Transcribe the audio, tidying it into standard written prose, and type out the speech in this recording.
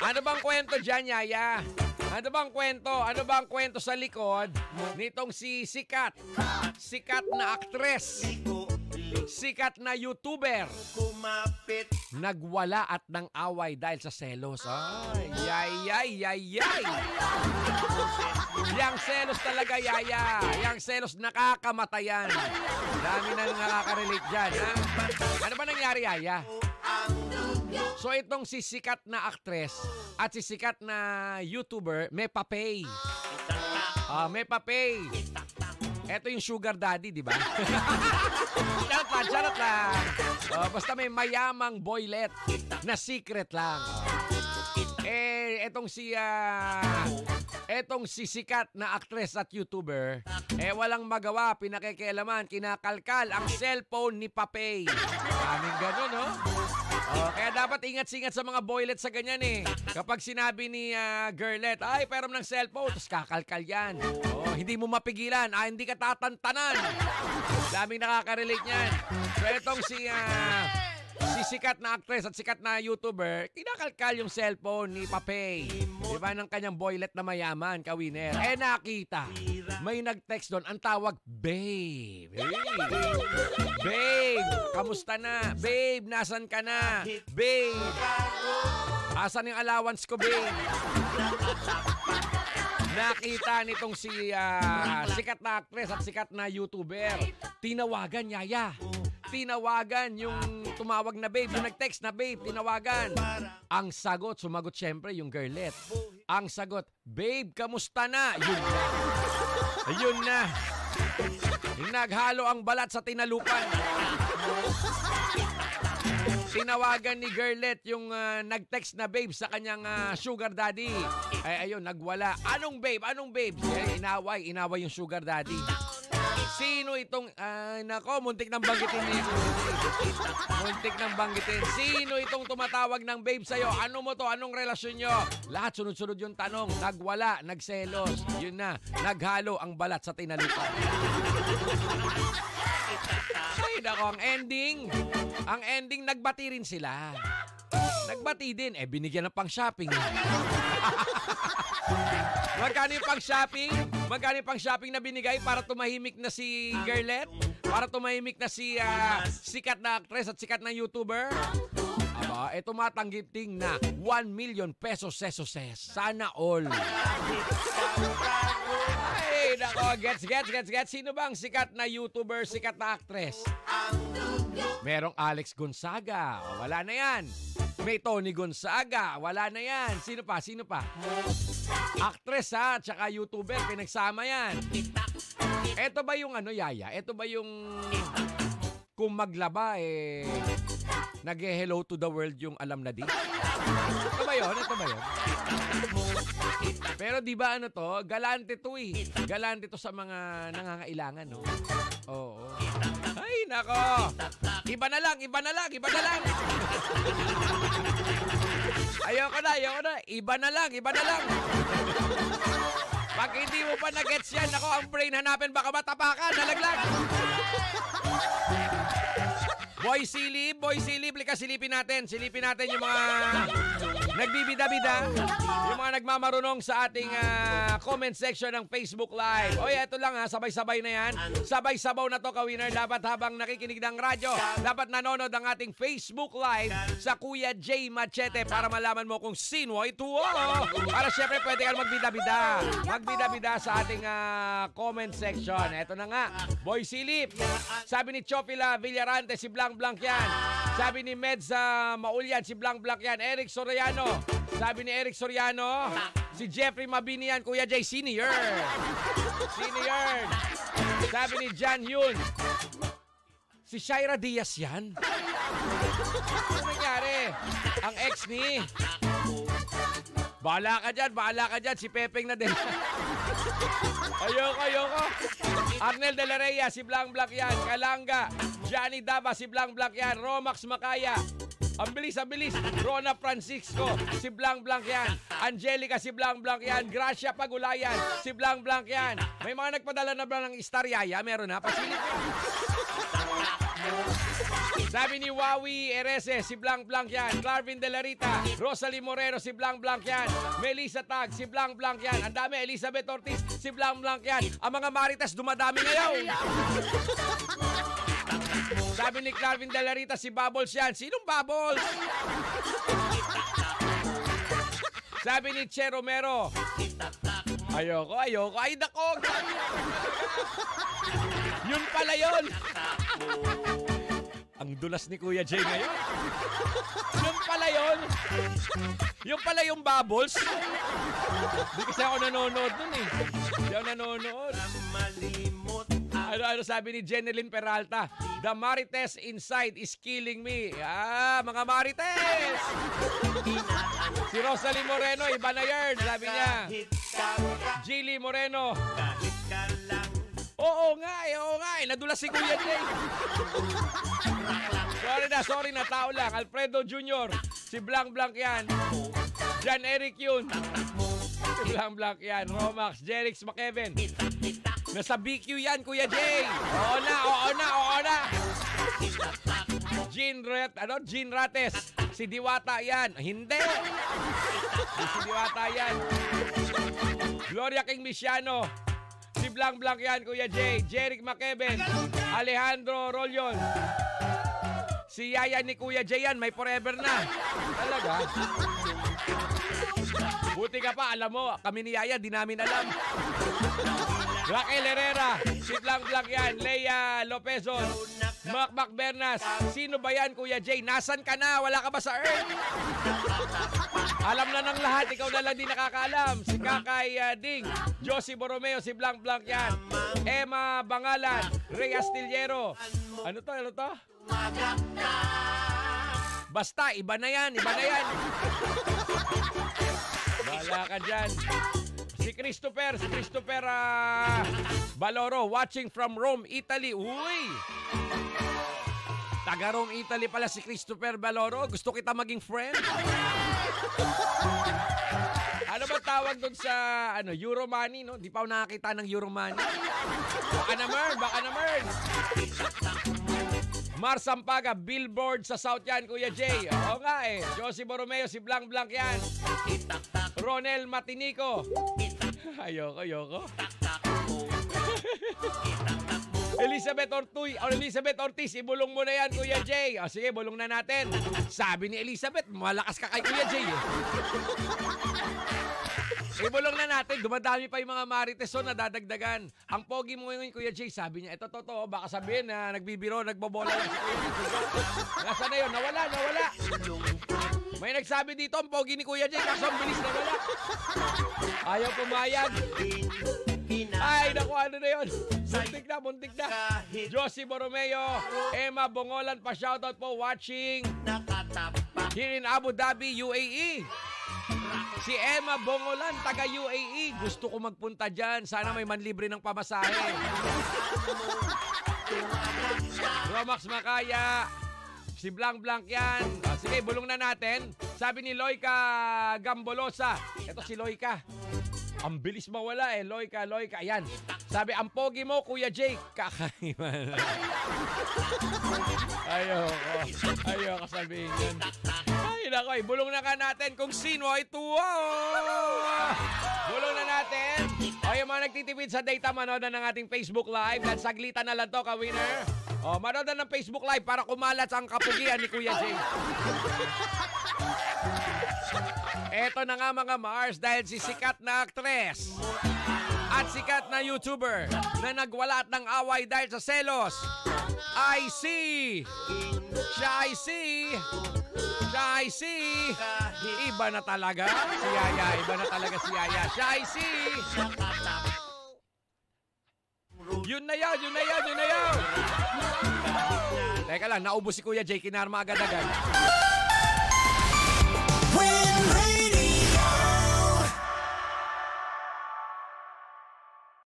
Ano bang kwento dyan, Yaya? Ano bang kwento? Ano bang kwento sa likod nitong si Sikat? Sikat na aktres. Sikat na YouTuber. Nagwala at nang away dahil sa selos. Ay, yay. Yang selos talaga, Yaya. Yang selos nakakamatayan. Dami na nakaka-relate dyan, ha? Ano ba nangyari, Yaya? So itong si sikat na actress at si sikat na YouTuber may papay. May papay. Ito yung sugar daddy, di ba? Charot lang. Basta may mayamang boylet na secret lang. Etong si sikat na actress at YouTuber, walang magawa, pinakikialaman, kinakalkal ang cellphone ni Papay. Aming ganun, no? Kaya dapat ingat-ingat sa mga boylet sa ganyan eh. Kapag sinabi ni girlet, ay, pairam ng cellphone, tapos kakalkal yan. Hindi mo mapigilan, hindi ka tatantanan. Daming nakaka-relate niyan. So itong si sikat na actress at sikat na YouTuber, kinakalkal yung cellphone ni Papay. Diba ng kanyang boylet na mayaman, kawiner. Nakita, may nag-text doon, ang tawag, babe. Babe, kamusta na? Babe, nasan ka na? Babe, asan yung allowance ko, babe? Nakita nitong si sikat na actress at sikat na YouTuber. Tinawagan, Yaya. Tinawagan yung tumawag na babe, yung nag-text na babe, tinawagan. Ang sagot, sumagot syempre yung girlet. Ang sagot, babe, kamusta na? Yun na. Naghalo ang balat sa tinalupan. Tinawagan ni girlet yung nag-text na babe sa kanyang sugar daddy. Ayun, nagwala. Anong babe? Inaway yung sugar daddy. Sino itong, muntik nang banggitin niya. Muntik nang banggitin. Sino itong tumatawag ng babe sa'yo? Ano mo to? Anong relasyon nyo? Lahat sunod-sunod yung tanong. Nagwala, nagselos. Yun na, naghalo ang balat sa tinalupan. Ay, nako, ang ending, nagbati rin sila. Nagbati din. Binigyan ng pang-shopping. Magkano yung pang-shopping na binigay para tumahimik na si girlet? Para tumahimik na si sikat na actress at sikat na YouTuber? Tumatanggipting na 1 million pesos sesos. Sana all. Ay, nako, gets. Sino bang sikat na YouTuber, sikat na actress? Merong Alex Gonzaga. Wala na yan. May Tony Gonzaga. Wala na yan. Sino pa? Actress ha, tsaka YouTuber, pinagsama yan. Ito ba yung Yaya? Ito ba yung kung maglaba, nag-hello to the world yung alam na din? Ito ba yun? Pero di ba galante to eh. Galante to sa mga nangangailangan, no? Oo. Ay, nako. Iba na lang. Ayoko na. Iba na lang. Pag hindi mo pa na-gets yan, ako ang brain hanapin, baka matapakan, nalaglag. Boy silip, silipin natin yung mga nagbibida-bida, yung mga nagmamarunong sa ating comment section ng Facebook Live. Eto lang sabay-sabay na yan. Sabay-sabaw na to, ka-winner. Dapat habang nakikinig ng radyo, dapat nanonood ang ating Facebook Live sa Kuya J Machete para malaman mo kung sino ito. Para syempre pwede kang magbida-bida sa ating comment section. Eto na nga, Boy Silip. Sabi ni Chofila Villarante, si Blanc yan. Sabi ni Medza Maulyan, si Blanc yan. Eric Soriano. Sabi ni Eric Soriano, si Jeffrey Mabinian, Kuya Jay Senior. Sabi ni John Yun, si Shaira Diaz yan. Ano nangyari? Ang ex ni... Bahala ka dyan. Si Pepeng na din. Ayoko. Arnel De La Reyes, si Blanc yan. Kalanga. Johnny Daba, si Blanc yan. Romax Macaya. Ang bilis. Rona Francisco, si Blanc yan. Angelica, si Blanc yan. Gracia Pagulayan, si Blanc yan. May mga nagpadala na ba ng Star, Yaya? Meron na. Pasilip yan. Sabi ni Wawi Erese, si Blanc Blanc yan. Clarvin De La Rita, Rosalie Moreno, si Blanc Blanc yan. Melissa Tag, si Blanc Blanc yan. Ang dami, Elizabeth Ortiz, si Blanc Blanc yan. Ang mga marites dumadami ngayon. Sabi ni Clarvin De La Rita, si Bubbles yan. Sinong Bubbles? Sabi ni Che Romero, ayoko. Ay, nako. Yun pala yun. Ang dulas ni Kuya Jay ngayon. Yun pala yun. Yung pala yung Bubbles. Hindi kasi ako nanonood nun eh. Hindi ako nanonood. Ano sabi ni Jeneline Peralta? The Marites inside is killing me. Mga Marites! Si Rosalie Moreno, iba na yarn, sabi niya. Gilly Moreno. Oo nga eh. Nadulas si Kuya Jay. Sorry na, tao lang. Alfredo Jr. Si Blanc Blanc yan. Jan Eric yun. Si Blanc Blanc yan. Romax, Jerix McKeven. Nasa BQ yan, Kuya Jay. Oo na. Jean Rates. Si Diwata yan. Hindi. Si Diwata yan. Gloria King Misiano. Si Blanc Blanc yan, Kuya Jay. Jeric McKeven. Alejandro Rolyon. Si Yaya ni Kuya Jay yan. May forever na. Talaga? Buti ka pa, alam mo, kami ni Yaya, di namin alam. Raquel Herrera, si Blanc Blanc yan, Leia Lopezon, Mac Bernas, sino ba yan, Kuya Jay? Nasan ka na? Wala ka ba sa Earth? Alam na ng lahat, ikaw na lang di nakakaalam. Si Kakay Ding, Josie Borromeo, si Blanc Blanc yan, Emma Bangalan, Rey Astillero. Ano to? Basta, iba na yan. Wala ka dyan. Si Christopher Baloro, watching from Rome, Italy. Uy! Taga Rome, Italy pala si Christopher Baloro. Gusto kita maging friend. Ano ba tawag doon sa Euromoney, no? Di pa ako nakakita ng Euromoney. Baka naman. Mar Sampaga, Billboard sa South yan, Kuya Jay. Oo nga eh. Josie Borromeo, si Blanc Blanc yan. Ronel Matinico. Ayoko. Elizabeth Ortiz, ibulong mo na yan, Kuya Jay. Sige, bulong na natin. Sabi ni Elizabeth, malakas ka kay Kuya Jay eh. Ibulong na natin, dumadami pa yung mga marites na dadagdagan. Ang pogi mo ngayon, Kuya Jay, sabi niya, ito, baka sabihin na nagbibiro, nagbobola lang si Kuya Jay. Nasaan na yun? Nawala. May nagsabi dito, ang pogi ni Kuya Jay, kaso ang bilis na wala. Ayaw pumayag. Ay, naku, ano na yun? Muntik na. Josie Borromeo, Emma Bongolan, pa-shoutout po, watching here in Abu Dhabi, UAE. Si Emma Bongolan, taga UAE. Gusto ko magpunta dyan. Sana may manlibre ng pamasahe. Romax Makaya. Si Blanc Blanc yan. Sige, bulong na natin. Sabi ni Loika Gambolosa. Ito si Loika. Ang bilis mawala eh. Loika. Ayan. Sabi, ang pogi mo, Kuya Jake. Kakaiba. Ayoko sabihin yun. Ay, nako, bulong na ka natin kung sino ay tuwa. Bulong na natin. O, yung mga nagtitipid sa data, manood na ng ating Facebook Live. At saglitan na lang to, ka-winner. O, manood na ng Facebook Live para kumalat ang kapugian ni Kuya Jay. Eto na nga mga Mars, dahil si sikat na aktres at sikat na YouTuber na nagwalat ng away dahil sa selos. Siya ay si iba na talaga si Yaya. Siya ay si Yun na yun. Teka lang, naubos si Kuya Jay, kinarma agad-agad.